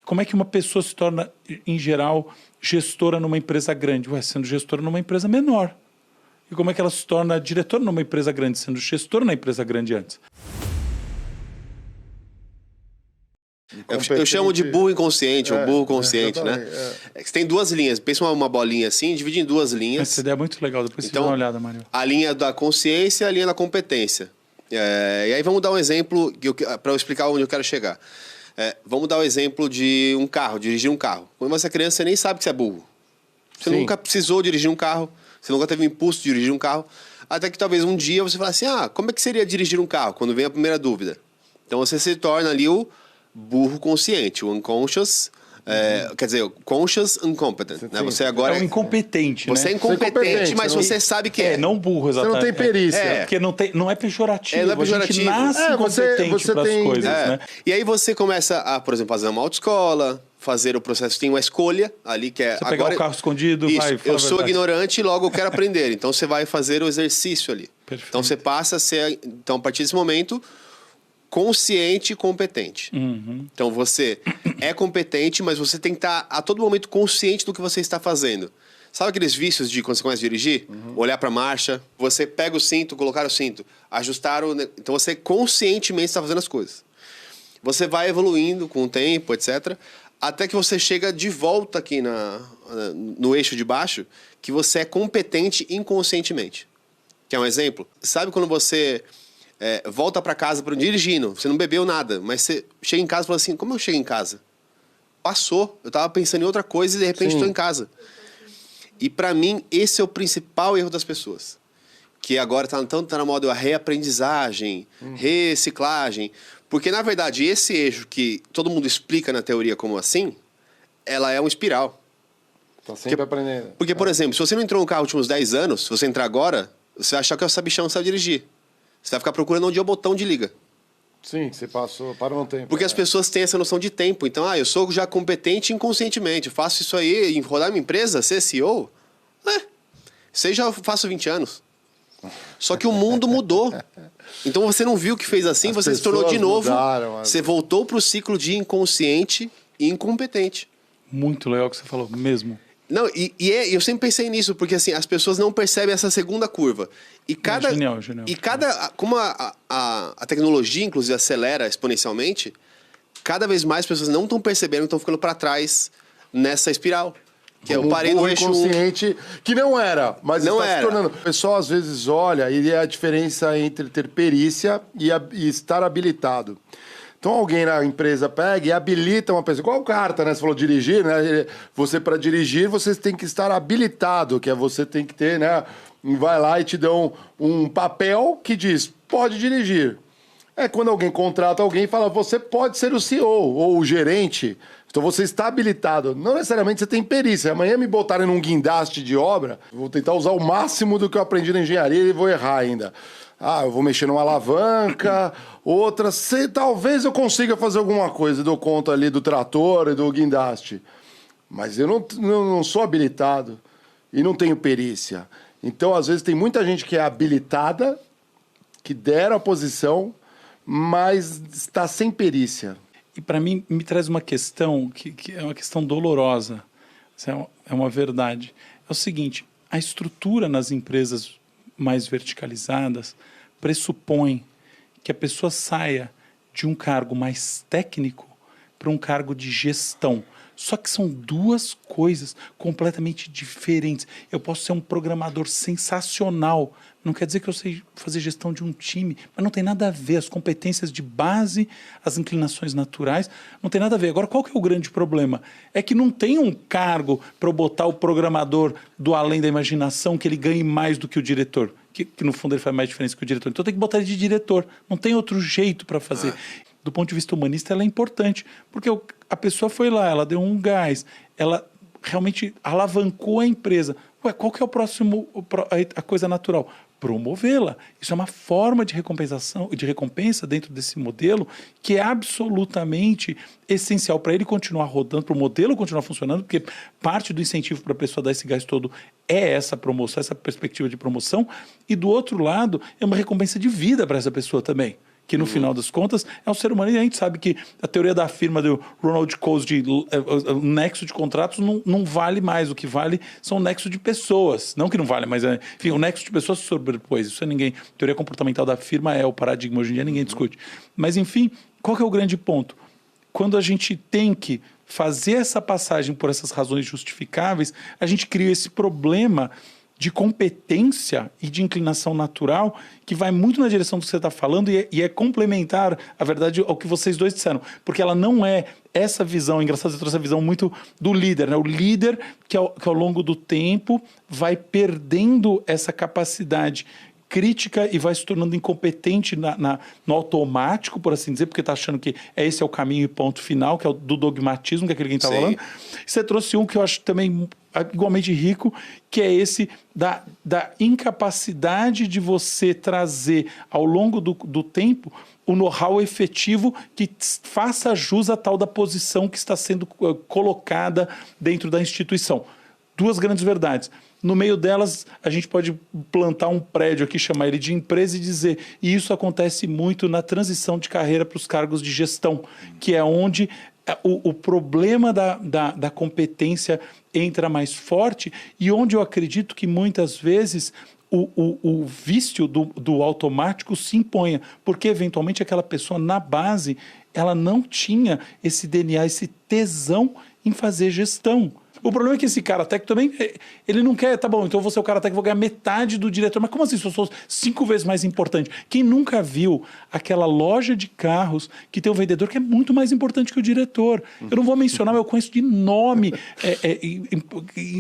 Como é que uma pessoa se torna, em geral, gestora numa empresa grande? Ué, sendo gestora numa empresa menor. E como é que ela se torna diretora numa empresa grande, sendo gestora na empresa grande antes? Eu chamo de burro inconsciente, ou burro consciente, né? Você tem duas linhas. Pensa uma bolinha assim, divide em duas linhas. Essa ideia é muito legal, depois você dá uma olhada, Mário. A linha da consciência e a linha da competência. E aí vamos dar um exemplo para eu explicar onde eu quero chegar. Vamos dar o exemplo de um carro, dirigir um carro. Quando você é criança, você nem sabe que você é burro. Você nunca precisou dirigir um carro, você nunca teve impulso de dirigir um carro, até que talvez um dia você fale assim, como é que seria dirigir um carro? Quando vem a primeira dúvida. Então você se torna ali o burro consciente, o unconscious, quer dizer, conscious incompetent. Né? Você agora é um incompetente, Você é incompetente, mas você sabe que não burro, exatamente. Você não tem perícia. Porque não é pejorativo. Não é pejorativo. A gente nasce incompetente para as coisas, né? E aí você começa a, por exemplo, fazer uma autoescola, fazer o processo, tem uma escolha ali que é... Você pegar o carro escondido, eu sou ignorante e logo eu quero aprender. Então você vai fazer o exercício ali. Perfeito. Então você passa a ser, então a partir desse momento, consciente e competente. Então você é competente, mas você tem que estar a todo momento consciente do que você está fazendo. Sabe aqueles vícios de quando você começa a dirigir? Olhar para a marcha, você pega o cinto, colocar o cinto, ajustar o... Então você conscientemente está fazendo as coisas. Você vai evoluindo com o tempo, etc., até que você chega de volta aqui no eixo de baixo, que você é competente inconscientemente. Quer um exemplo? Sabe quando você volta para casa dirigindo, você não bebeu nada, mas você chega em casa e fala assim, como eu chego em casa? Passou, eu estava pensando em outra coisa e de repente estou em casa. E para mim, esse é o principal erro das pessoas. Que agora tá na moda a reaprendizagem, reciclagem. Porque, na verdade, esse eixo que todo mundo explica na teoria como assim, ela é uma espiral. Tá sempre aprendendo. Porque, por exemplo, se você não entrou no carro nos últimos 10 anos, se você entrar agora, você vai achar que é o sabichão que sabe dirigir. Você vai ficar procurando onde é o botão de liga. Sim, você parou um tempo. Porque as pessoas têm essa noção de tempo. Então, eu sou já competente inconscientemente. Faço isso aí, em rodar minha empresa, ser CEO. Isso aí já faço 20 anos. Só que o mundo mudou. Então você não viu que fez assim, você se tornou de novo. Você voltou para o ciclo de inconsciente e incompetente. Muito legal o que você falou, mesmo. Não, eu sempre pensei nisso, porque assim, as pessoas não percebem essa segunda curva. Genial. Como a tecnologia, inclusive, acelera exponencialmente, cada vez mais pessoas não estão percebendo que estão ficando para trás nessa espiral. Que eu parei no eixo inconsciente, que não era, mas não está se tornando. O pessoal às vezes olha e é a diferença entre ter perícia e estar habilitado. Então alguém na empresa pega e habilita uma pessoa, igual carta, né? Você falou dirigir, né? Você, para dirigir, você tem que estar habilitado, que é você tem que ter, né? Vai lá e te dão um papel que diz, pode dirigir. Quando alguém contrata alguém e fala, você pode ser o CEO ou o gerente. Então você está habilitado. Não necessariamente você tem perícia. Amanhã me botarem num guindaste de obra, vou tentar usar o máximo do que eu aprendi na engenharia e vou errar ainda. Eu vou mexer numa alavanca, outra... talvez eu consiga fazer alguma coisa, dou conta ali do trator e do guindaste. Mas eu não sou habilitado e não tenho perícia. Então, às vezes, tem muita gente que é habilitada, que deram a posição, mas está sem perícia. E para mim, me traz uma questão que é uma questão dolorosa. Isso é uma verdade. É o seguinte, a estrutura nas empresas mais verticalizadas pressupõe que a pessoa saia de um cargo mais técnico para um cargo de gestão. Só que são duas coisas completamente diferentes. Eu posso ser um programador sensacional, não quer dizer que eu sei fazer gestão de um time, mas não tem nada a ver. As competências de base, as inclinações naturais, não tem nada a ver. Agora, qual que é o grande problema? É que não tem um cargo para eu botar o programador do além da imaginação que ele ganhe mais do que o diretor, que no fundo ele faz mais diferença que o diretor. Então tem que botar ele de diretor. Não tem outro jeito para fazer. Do ponto de vista humanista, ela é importante, porque a pessoa foi lá, ela deu um gás, ela realmente alavancou a empresa. Qual que é o próximo, a coisa natural? Promovê-la. Isso é uma forma de recompensa dentro desse modelo que é absolutamente essencial para ele continuar rodando, para o modelo continuar funcionando, porque parte do incentivo para a pessoa dar esse gás todo é essa promoção, essa perspectiva de promoção, e do outro lado é uma recompensa de vida para essa pessoa também. que no final das contas é um ser humano, e a gente sabe que a teoria da firma do Ronald Coase de o nexo de contratos não vale mais, o que vale são o nexo de pessoas, não que não vale, mas enfim, o nexo de pessoas se sobrepôs, isso é ninguém, a teoria comportamental da firma é o paradigma, hoje em dia ninguém discute, mas enfim, qual que é o grande ponto? Quando a gente tem que fazer essa passagem por essas razões justificáveis, a gente cria esse problema de competência e de inclinação natural que vai muito na direção do que você está falando e é complementar, a verdade, ao que vocês dois disseram. Porque ela não é essa visão, engraçado, você trouxe essa visão muito do líder, né? O líder que ao longo do tempo vai perdendo essa capacidade crítica e vai se tornando incompetente no automático, por assim dizer, porque está achando que esse é o caminho e ponto final, que é o do dogmatismo, que é aquele que a gente está falando. E você trouxe um que eu acho também igualmente rico, que é esse da incapacidade de você trazer ao longo do tempo o know-how efetivo que faça jus à tal da posição que está sendo colocada dentro da instituição. Duas grandes verdades. No meio delas, a gente pode plantar um prédio aqui, chamar ele de empresa e dizer, e isso acontece muito na transição de carreira para os cargos de gestão, que é onde o problema da competência entra mais forte e onde eu acredito que muitas vezes o vício do automático se imponha, porque eventualmente aquela pessoa na base, ela não tinha esse DNA, esse tesão em fazer gestão. O problema é que esse cara técnico também, ele não quer, tá bom, então eu vou ser o cara técnico, vou ganhar metade do diretor. Mas como assim, se eu sou 5 vezes mais importante? Quem nunca viu aquela loja de carros que tem um vendedor que é muito mais importante que o diretor? Eu não vou mencionar, mas eu conheço de nome,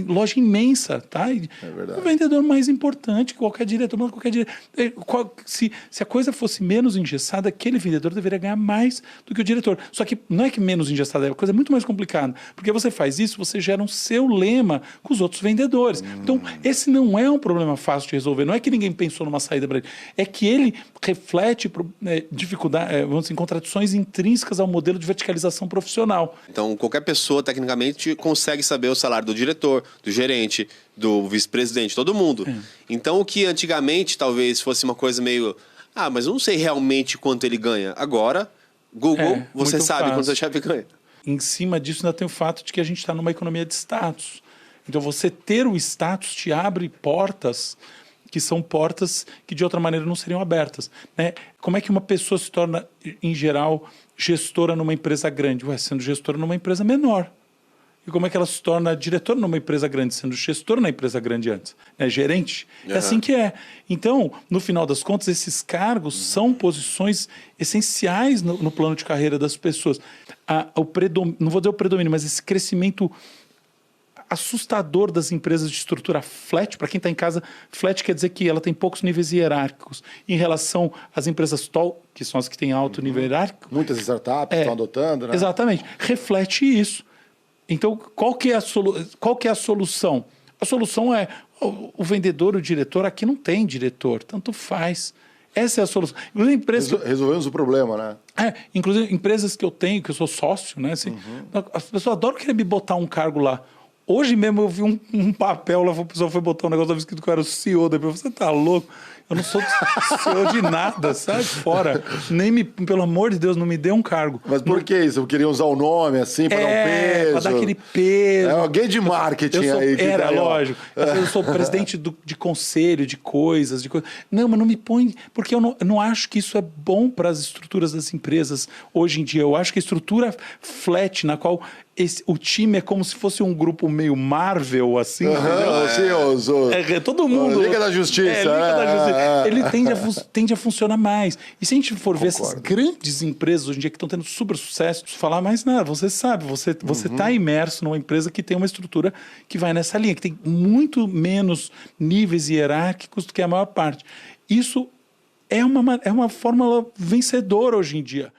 loja imensa, tá? O vendedor mais importante que qualquer diretor, se a coisa fosse menos engessada, aquele vendedor deveria ganhar mais do que o diretor. Só que não é que menos engessada, é uma coisa muito mais complicada. Porque você faz isso, você gera um seu lema com os outros vendedores. Então, esse não é um problema fácil de resolver. Não é que ninguém pensou numa saída para ele. É que ele reflete dificuldade, vamos dizer, contradições intrínsecas ao modelo de verticalização profissional. Então, qualquer pessoa, tecnicamente, consegue saber o salário do diretor, do gerente, do vice-presidente, todo mundo. Então, o que antigamente talvez fosse uma coisa meio... mas eu não sei realmente quanto ele ganha. Agora, Google, você sabe quanto seu chefe ganha. Em cima disso, ainda tem o fato de que a gente está numa economia de status. Então, você ter o status te abre portas que são portas que, de outra maneira, não seriam abertas. Né? Como é que uma pessoa se torna, em geral, gestora numa empresa grande? Sendo gestora numa empresa menor. E como é que ela se torna diretora numa empresa grande, sendo gestora na empresa grande antes? Gerente? É assim que é. Então, no final das contas, esses cargos são posições essenciais no plano de carreira das pessoas. Não vou dizer o predomínio, mas esse crescimento assustador das empresas de estrutura flat. Para quem está em casa, flat quer dizer que ela tem poucos níveis hierárquicos em relação às empresas tall, que são as que têm alto nível hierárquico. Muitas startups estão adotando, né? Exatamente. Reflete isso. Então, qual que é a solução? A solução é o vendedor, o diretor, aqui não tem diretor, tanto faz. Essa é a solução. Resolvemos o problema, né? Inclusive, empresas que eu tenho, que eu sou sócio, né? Assim, as pessoas adoram querer me botar um cargo lá. Hoje mesmo eu vi um papel lá, a pessoa foi botar um negócio escrito que eu era o CEO, depois você tá louco? Eu não sou CEO de nada, sai fora. Pelo amor de Deus, não me dê um cargo. Mas por que isso? Eu queria usar o nome assim, para dar um peso. Para dar aquele peso. Alguém de marketing aí. Lógico. Eu sou presidente de conselho, de coisas. Não, mas não me põe... Porque eu não acho que isso é bom para as estruturas das empresas hoje em dia. Eu acho que a estrutura flat, na qual... o time é como se fosse um grupo meio Marvel, assim. Todo mundo. Liga da Justiça. Liga da Justiça. Ele tende a funcionar mais. E se a gente for ver essas grandes empresas hoje em dia que estão tendo super sucesso, falar mais nada, você sabe, você está imerso numa empresa que tem uma estrutura que vai nessa linha, que tem muito menos níveis hierárquicos do que a maior parte. Isso é uma fórmula vencedora hoje em dia.